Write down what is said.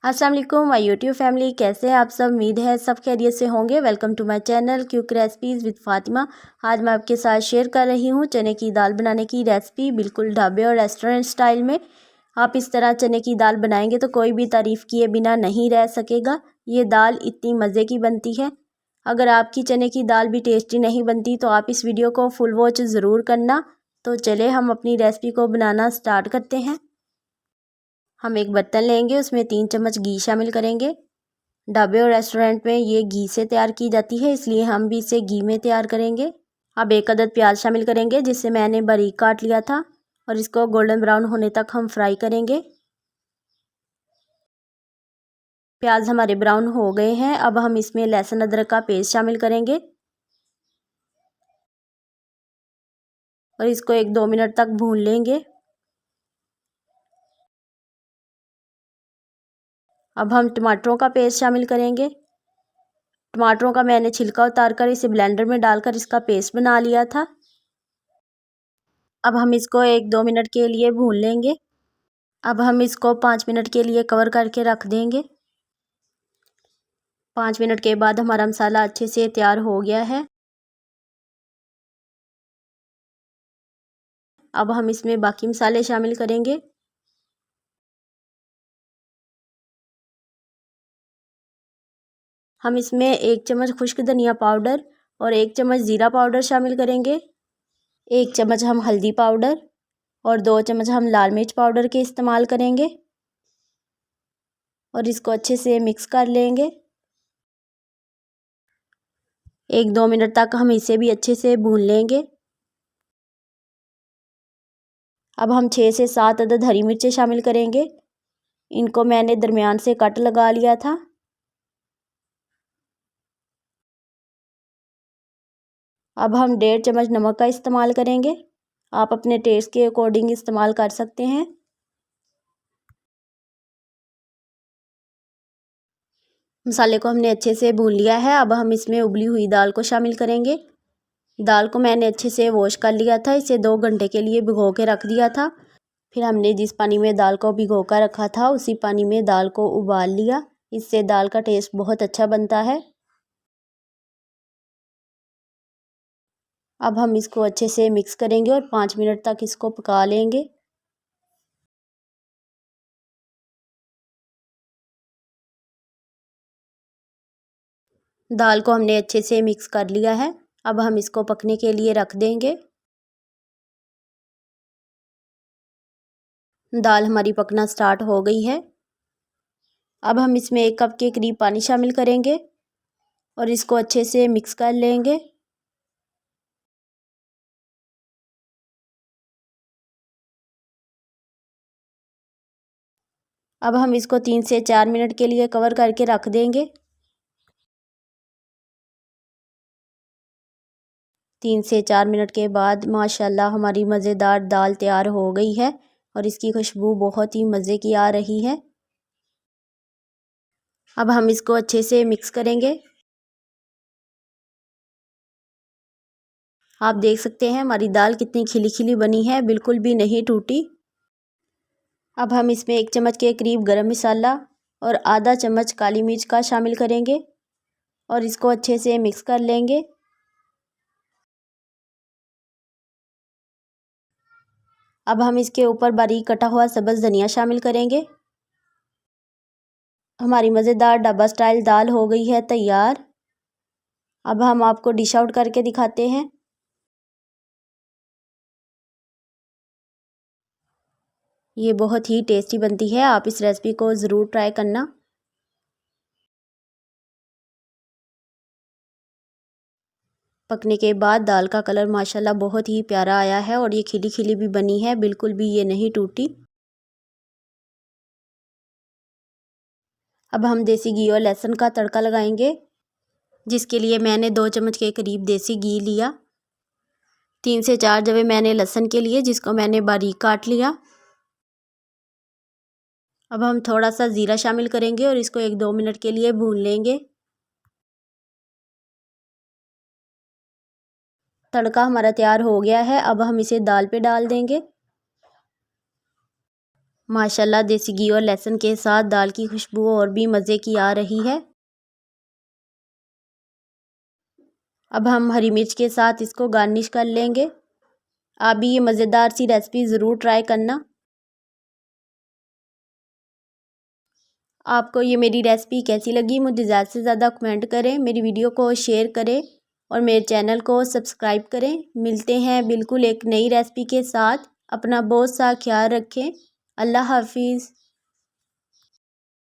अस्सलाम वालेकुम my YouTube family, कैसे हैं आप सब। उम्मीद है सब खैरियत से होंगे। Welcome to my channel quick recipes with Fatima. आज मैं आपके साथ शेयर कर रही हूँ चने की दाल बनाने की रेसिपी, बिल्कुल ढाबे और रेस्टोरेंट स्टाइल में। आप इस तरह चने की दाल बनाएंगे तो कोई भी तारीफ़ किए बिना नहीं रह सकेगा। ये दाल इतनी मज़े की बनती है। अगर आपकी चने की दाल भी टेस्टी नहीं बनती तो आप इस वीडियो को फुल वॉच ज़रूर करना। तो चले हम अपनी रेसिपी को बनाना स्टार्ट करते हैं। हम एक बर्तन लेंगे, उसमें 3 चम्मच घी शामिल करेंगे। ढाबे और रेस्टोरेंट में ये घी से तैयार की जाती है, इसलिए हम भी इसे घी में तैयार करेंगे। अब 1 अदद प्याज शामिल करेंगे, जिसे मैंने बारीक काट लिया था, और इसको गोल्डन ब्राउन होने तक हम फ्राई करेंगे। प्याज हमारे ब्राउन हो गए हैं। अब हम इसमें लहसुन अदरक का पेस्ट शामिल करेंगे और इसको 1-2 मिनट तक भून लेंगे। अब हम टमाटरों का पेस्ट शामिल करेंगे। टमाटरों का मैंने छिलका उतारकर इसे ब्लेंडर में डालकर इसका पेस्ट बना लिया था। अब हम इसको 1-2 मिनट के लिए भून लेंगे। अब हम इसको 5 मिनट के लिए कवर करके रख देंगे। 5 मिनट के बाद हमारा मसाला अच्छे से तैयार हो गया है। अब हम इसमें बाकी मसाले शामिल करेंगे। हम इसमें 1 चम्मच खुश्क धनिया पाउडर और 1 चम्मच ज़ीरा पाउडर शामिल करेंगे। 1 चम्मच हम हल्दी पाउडर और 2 चम्मच हम लाल मिर्च पाउडर के इस्तेमाल करेंगे और इसको अच्छे से मिक्स कर लेंगे। 1-2 मिनट तक हम इसे भी अच्छे से भून लेंगे। अब हम 6 से 7 अदद हरी मिर्चें शामिल करेंगे। इनको मैंने दरमियान से कट लगा लिया था। अब हम 1.5 चम्मच नमक का इस्तेमाल करेंगे। आप अपने टेस्ट के अकॉर्डिंग इस्तेमाल कर सकते हैं। मसाले को हमने अच्छे से भून लिया है। अब हम इसमें उबली हुई दाल को शामिल करेंगे। दाल को मैंने अच्छे से वॉश कर लिया था, इसे 2 घंटे के लिए भिगो के रख दिया था। फिर हमने जिस पानी में दाल को भिगो कर रखा था उसी पानी में दाल को उबाल लिया। इससे दाल का टेस्ट बहुत अच्छा बनता है। अब हम इसको अच्छे से मिक्स करेंगे और 5 मिनट तक इसको पका लेंगे। दाल को हमने अच्छे से मिक्स कर लिया है। अब हम इसको पकने के लिए रख देंगे। दाल हमारी पकना स्टार्ट हो गई है। अब हम इसमें 1 कप के करीब पानी शामिल करेंगे और इसको अच्छे से मिक्स कर लेंगे। अब हम इसको 3 से 4 मिनट के लिए कवर करके रख देंगे। 3 से 4 मिनट के बाद माशाल्लाह हमारी मज़ेदार दाल तैयार हो गई है और इसकी खुशबू बहुत ही मज़े की आ रही है। अब हम इसको अच्छे से मिक्स करेंगे। आप देख सकते हैं हमारी दाल कितनी खिली खिली बनी है, बिल्कुल भी नहीं टूटी। अब हम इसमें 1 चम्मच के करीब गरम मसाला और आधा चम्मच काली मिर्च का शामिल करेंगे और इसको अच्छे से मिक्स कर लेंगे। अब हम इसके ऊपर बारीक कटा हुआ सब्ज़ धनिया शामिल करेंगे। हमारी मज़ेदार ढाबा स्टाइल दाल हो गई है तैयार। अब हम आपको डिश आउट करके दिखाते हैं। ये बहुत ही टेस्टी बनती है, आप इस रेसिपी को ज़रूर ट्राई करना। पकने के बाद दाल का कलर माशाल्लाह बहुत ही प्यारा आया है और ये खिली खिली भी बनी है, बिल्कुल भी ये नहीं टूटी। अब हम देसी घी और लहसुन का तड़का लगाएंगे, जिसके लिए मैंने 2 चम्मच के करीब देसी घी लिया। 3 से 4 जवे मैंने लहसुन के लिए, जिसको मैंने बारीक काट लिया। अब हम थोड़ा सा ज़ीरा शामिल करेंगे और इसको 1-2 मिनट के लिए भून लेंगे। तड़का हमारा तैयार हो गया है। अब हम इसे दाल पे डाल देंगे। माशाल्लाह देसी घी और लहसुन के साथ दाल की खुशबू और भी मज़े की आ रही है। अब हम हरी मिर्च के साथ इसको गार्निश कर लेंगे। आप भी ये मज़ेदार सी रेसिपी ज़रूर ट्राई करना। आपको ये मेरी रेसिपी कैसी लगी मुझे ज़्यादा से ज़्यादा कमेंट करें, मेरी वीडियो को शेयर करें और मेरे चैनल को सब्सक्राइब करें। मिलते हैं बिल्कुल एक नई रेसिपी के साथ। अपना बहुत सा ख्याल रखें। अल्लाह हाफिज़।